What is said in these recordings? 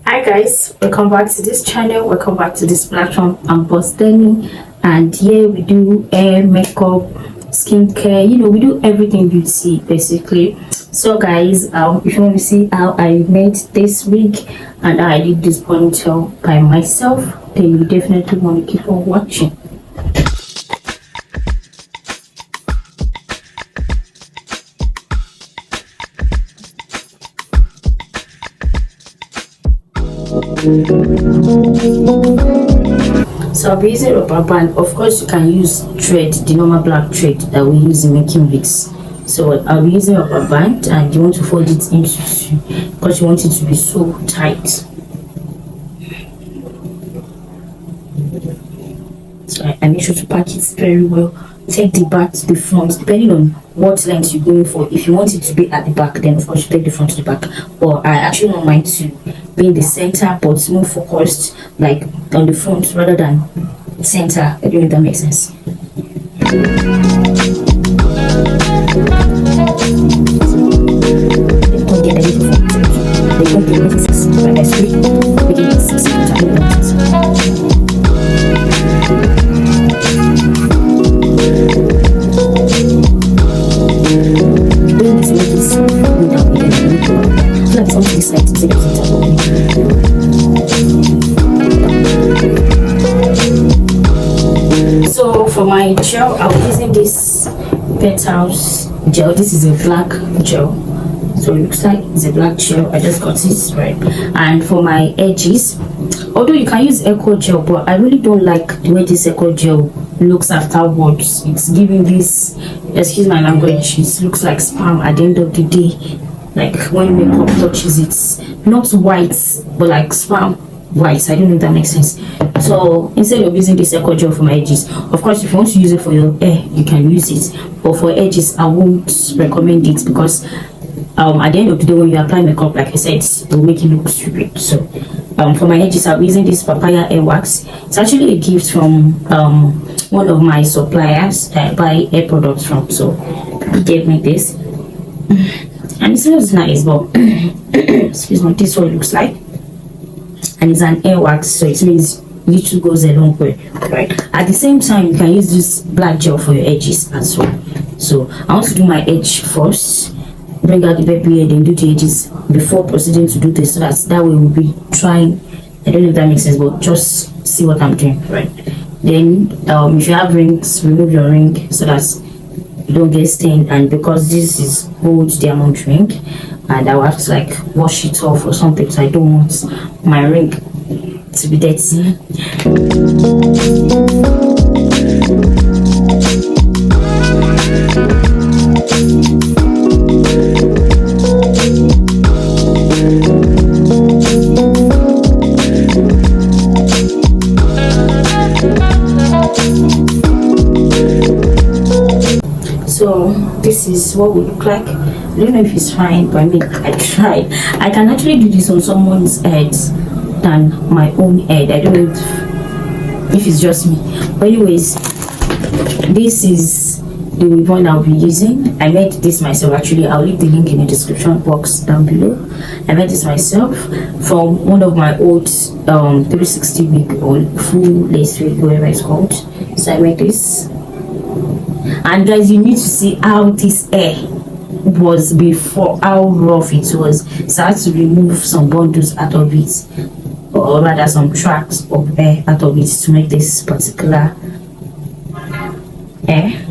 Hi guys, welcome back to this channel, welcome back to this platform. I'm Boss Denny, and here we do hair, makeup, skincare, we do everything beauty basically. So guys, if you want to see how I made this wig and how I did this ponytail by myself, then you definitely want to keep on watching. So I'll be using rubber band. Of course, you can use thread, the normal black thread that we use in making wigs. So I'll be using rubber band, and you want to fold it into two because you want it to be so tight. So I make sure to pack it very well. Take the back to the front, depending on what length you're going for. If you want it to be at the back, then of course you take the front to the back. Or I actually want mine to be in the center, but more focused, like on the front rather than center. I don't know if that makes sense. So for my gel, I'll be using this Petals gel. This is a black gel, so it looks like it's a black gel. I just got it right. And for my edges, although you can use eco gel, but I really don't like the way this eco gel looks afterwards. It's giving this, excuse my language, it looks like spam at the end of the day. Like when makeup touches it, not white but like spam white. I don't know if that makes sense. So instead of using this eco gel for my edges, of course if you want to use it for your hair you can use it, but for edges I won't recommend it because at the end of the day when you apply makeup, like I said, it will make it look stupid. So for my edges I'm using this papaya hair wax. It's actually a gift from one of my suppliers that I buy hair products from. So he gave me this and it smells nice, but excuse me, this is what it looks like. And it's an hair wax, so it means little goes a long way, right? At the same time you can use this black gel for your edges as well. So I want to do my edge first, bring out the baby hair, then do the edges before proceeding to do this, so that way we'll be trying. I don't know if that makes sense, but just see what I'm doing, right? Then if you have rings, remove your ring so that you don't get stained. And because this is gold diamond ring, and I'll have to like wash it off or something, so I don't want my ring to be dirty. So this is what we look like. I don't know if it's fine, but I mean I tried. I can actually do this on someone's head than my own head. I don't know if it's just me, but anyways, this is the ribbon I'll be using. I made this myself. Actually, I'll leave the link in the description box down below. I made this myself from one of my old 360 wig or full lace wig, whatever it's called. So I made this. And guys, you need to see how this hair was before, how rough it was. So I had to remove some bundles out of it, or rather some tracks of hair out of it to make this particular hair.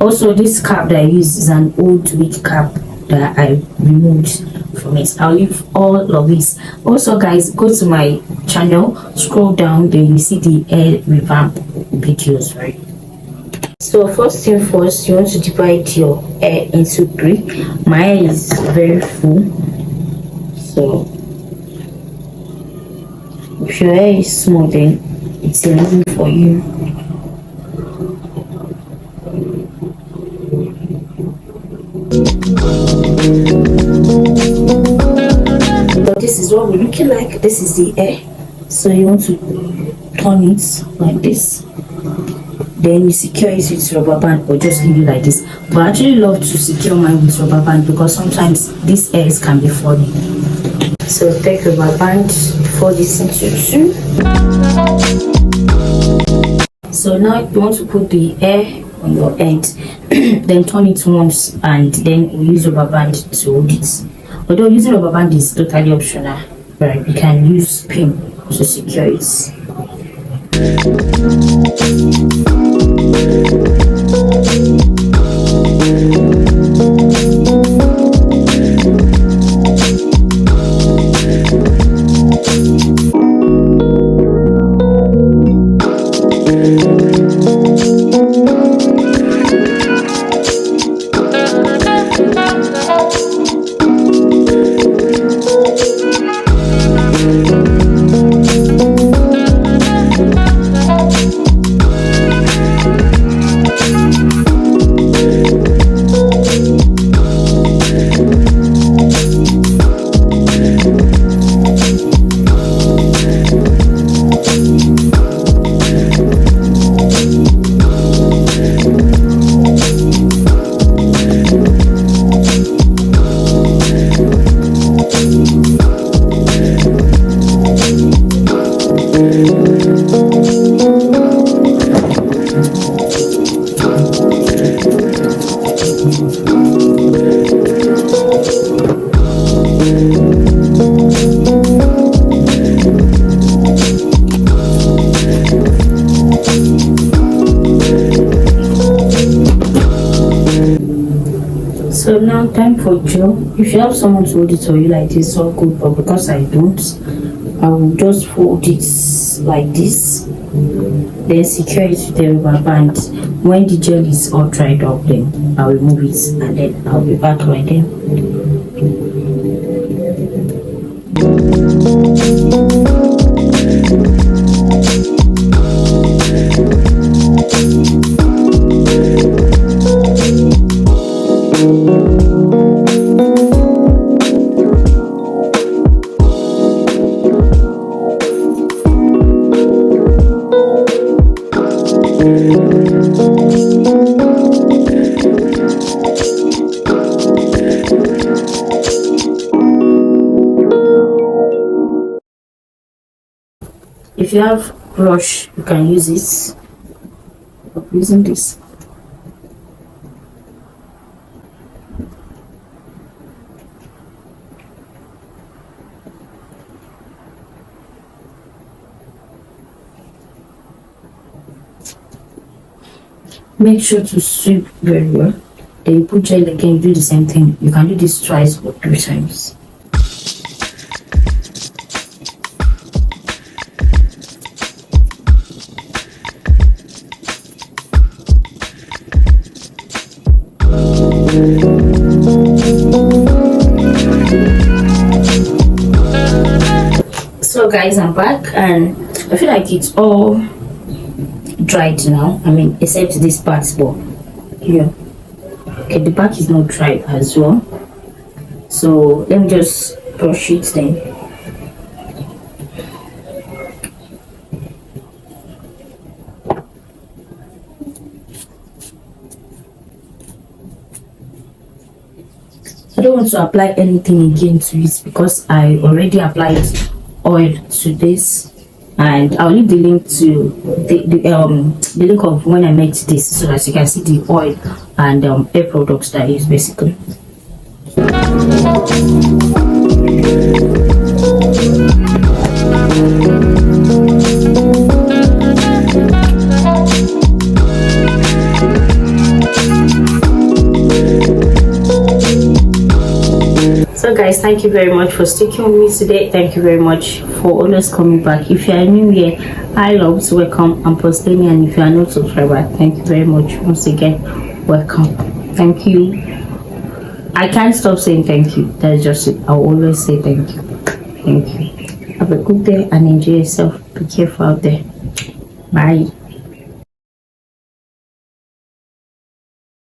Also, this cap that I use is an old wig cap that I removed from it. I'll leave all of this. Also guys, go to my channel, scroll down, then you see the hair revamp videos, right? So first thing first, you want to divide your hair into three. My hair is very full, so if your hair is small, then it's easy for you. But this is what we're looking like. This is the hair. So you want to turn it like this. Then you secure it with rubber band or just leave it like this. But I actually love to secure mine with rubber band because sometimes these hairs can be funny. So take rubber band, fold this into two. So now you want to put the hair on your head, then turn it once and then we use rubber band to hold it. Although using rubber band is totally optional, right? You can use pin to secure it. So now time for gel. If you have someone to hold it for you like this, all good, but because I don't, I will just fold it like this, then secure it with the rubber band. When the gel is all dried up, then I'll remove it and then I'll be back right then. If you have brush, you can use it. I'm using this. Make sure to sweep very well. Then you put gel again, do the same thing. You can do this twice or 3 times. So guys, I'm back and I feel like it's all dried now. I mean, except this part, but yeah, okay, the back is not dried as well. So let me just brush it then. I don't want to apply anything again to it because I already applied oil to this, and I'll leave the link to the link of when I made this so that you can see the oil and hair products that I use basically. So So guys, thank you very much for sticking with me today. Thank you very much for always coming back. If you are new here, hi loves, welcome. I'm Postini, and if you are not subscriber, thank you very much once again. Welcome. Thank you. I can't stop saying thank you. That's just it. I'll always say thank you. Thank you. Have a good day and enjoy yourself. Be careful out there. Bye.